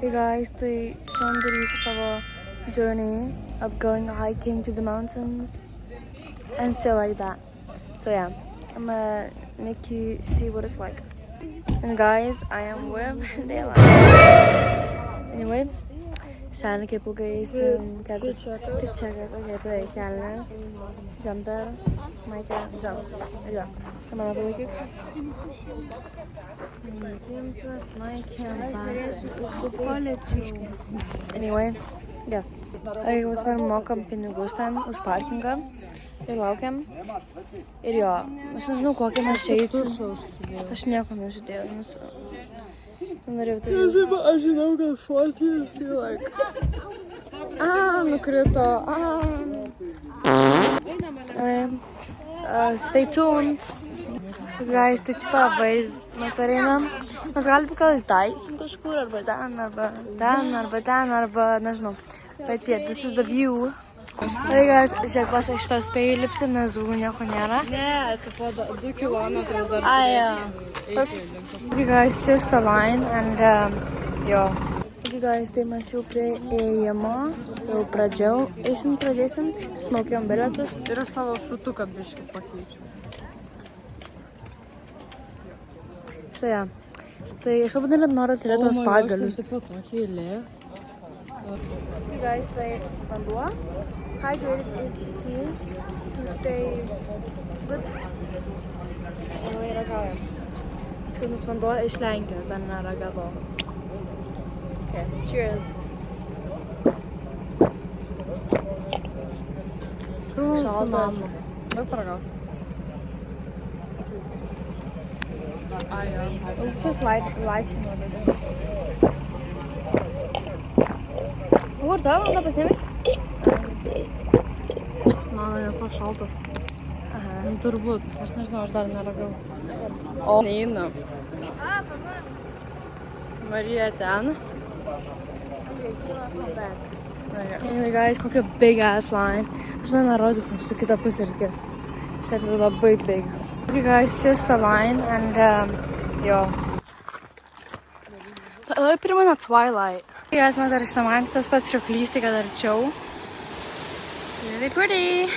Hey guys, tai šiandien darysiu savo journey of going hiking to the mountains and shit like that. So yeah, I'm gonna make you see what it's like. And guys, I am with Dela. Anyway, sen kaip ilgai eisim, fit check, okay, tai kelnes, jumper, Mike, jump, jo, čia mano palaikyk. Anyway, yes. Jeigu mes mokam pinigus ten už parkingą ir laukiam. Ir jo, aš nežinau, kokią mes čia eisim. Aš nieko nežadėjau, nes... Norėjau tai... Aš žinau, kad fotijas tai like... nukrito, Stay tuned. Guys, tai šitą vaizdą mes areinam. Mes galim gal įtaisim kažkur, arba ten, arba nežinau. Bet yeah, this is the view. Tai guys, žiūrėk, pasiek šitą spėjų lipsim, nes daugiau nieko nėra. Ne, tai po 2 kilometrų dar. Oops. Okay guys, here's the line and jo. Okay guys, tai mes jau prie ėjimo, jau pradėsim, smokėjom bilietus. Ir aš savo futuką biškį pakeičiu. So yeah. Tai aš labai noriu turėti tos pagalius. Okay guys, tai vanduo. Hydrated is the key to stay good. Anyway, ragaujam. Skanus vanduo iš Lenkijos, dar neragavau. Okay, cheers. Šaltas. Bet paragau. Just lighting over there. Kur tavo, vanduo pasiėmė? Man ne toks šaltas. Aha. Turbūt, aš nežinau, aš dar neragau. O, neina. Marija ten. Anyway guys, kokia big ass line. Aš man rodysim su kita pusė reikės. Tai yra labai big. Okay guys, here's the line and jo. Labai primena Twilight. Okay guys, mes dar išsamant tas pats šioklys, tai kad arčiau. Really pretty.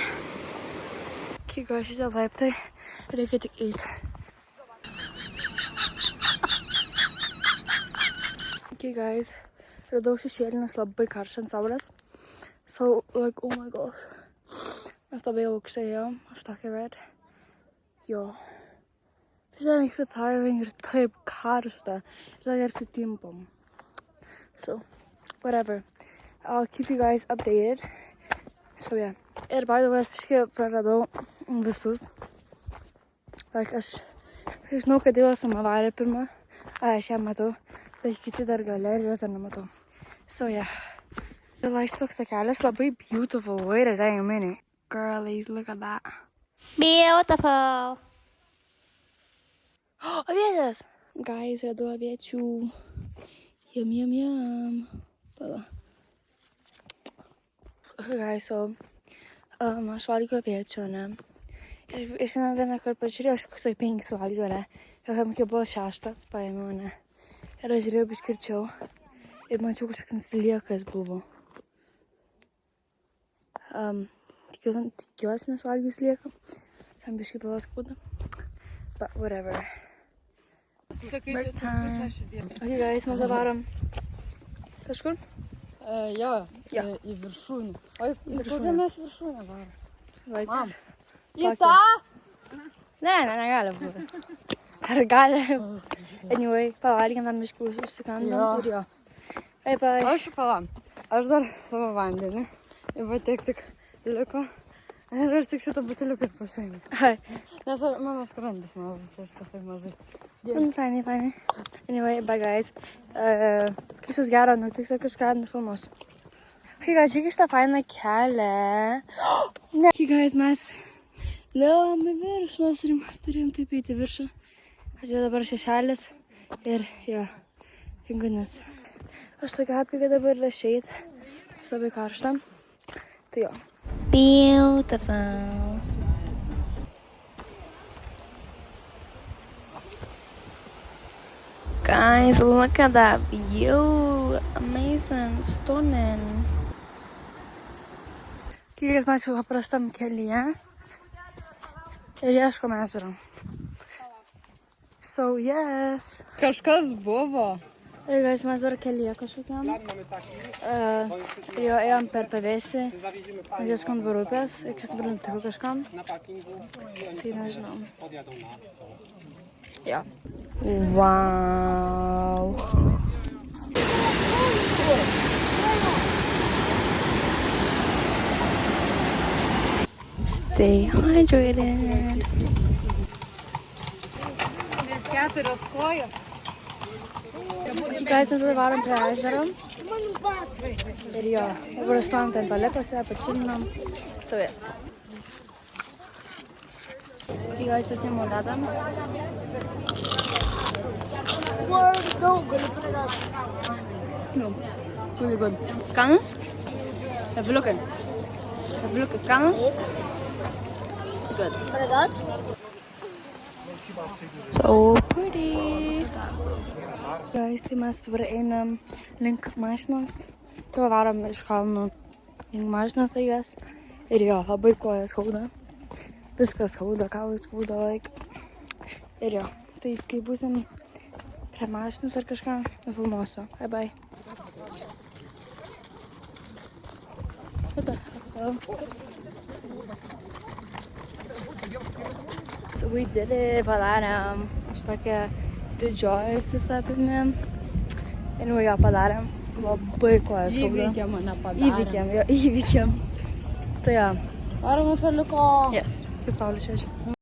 Okay guys, šitie laiptai reikia tik eiti. Okay guys, radau šešėlinės labai karštą ant saulės. So, like, oh my gosh. Mes labai aukštai ėjom, aš tokia red. Jo. Tai yra nekvit tiring ir taip karšta. Ir tai ir sutimpom. So, whatever. I'll keep you guys updated. So, yeah. Ir by the way, aš kažkiek praradau visus. Like, aš žinau, kad Dilas sama varė pirmą. Aš ją matau. Bet kiti dar gale ir jos dar nematau. So, yeah. Like, toks takelis labai beautiful. Wait a dang minute. Girlies, look at that. Beautiful. Oh, avietės! Guys, radau aviečių. Yum. Pala. Okay, guys, so... aš valgiau aviečių, ne? Ir vieną kartą pažiūrėjau, aš koksai 5 valgiau, ne? Ir kai buvo 6, paėmiau, ne? Ir aš žiūrėjau biškirčiau. Ir mačiau kažkoks sliekas buvo. Tikiuosi nesuvalgiau slieką. Ten biškai pilas būda. But whatever. Okay guys, mes dabarom. Kažkur? Jo, į viršūnę. Oi, kokią mes viršūnę varom? Mam. Į tą? Ne, negali būti. Ar gali? Anyway, pavalgėm tam biškai užsikandom ir jo. Bye. Aš palam. Aš dar savo vandenį. Ir va tik liko. Ir aš tik šitą buteliuką pasiėmiau. Nes mano skrandis man visai štai mažai. Fine. Anyway, bye guys. Kažkas gero nutiks ir kažką nufilmuosiu. Okay guys, žiūrėk šitą fainą kelią. Ne. Okay guys, mes liaujam į viršų. Mes turėjom taip eiti viršų. Aš jau dabar šešelis. Ir jo, pingunis. Aš tokia happy, kad dabar yra šeit. Labai karšta. Tai jo. Beautiful. Guys, look at that view. amazing, stunning. Kiek mes jau paprastam kelyje ir ieškome ežero. So, yes. Kažkas buvo. Hey guys, mes dabar kelyje kažkokiam. Ir jo ėjom per pavėsį. Mes ieškom dabar upės. Ir kas dabar nutiko kažkam. Tai nežinau. Jo. Wow. Stay hydrated. Nes 4 kojos. Guys, mes dabar varom prie ežero. Ir jo, dabar stovim ten paletose, pačilinam. So, yes. Okay, guys, pasiėmau ledą. No, really good. Skanus? Have a look in. Have a look at skanus? Good. So pretty. Guys, tai mes dabar einam link mašinos. Tai varom iš kalnų link mašinos vaikas. Ir jo, labai kojas skauda. Viskas skauda, kaulai skauda, like. Ir jo, tai kai būsim prie mašinos ar kažką, nufilmuosiu. Bye bye. What the hell? Oops. So we did it, padarėm. Aš tokia didžiojusi savimi. Ir jo padarėm. Labai kojas skauda. Įvykėm, mane padarėm. Įvykėm. Tai jo. Varom šaliuko. Yes. Kaip saulė šviečia.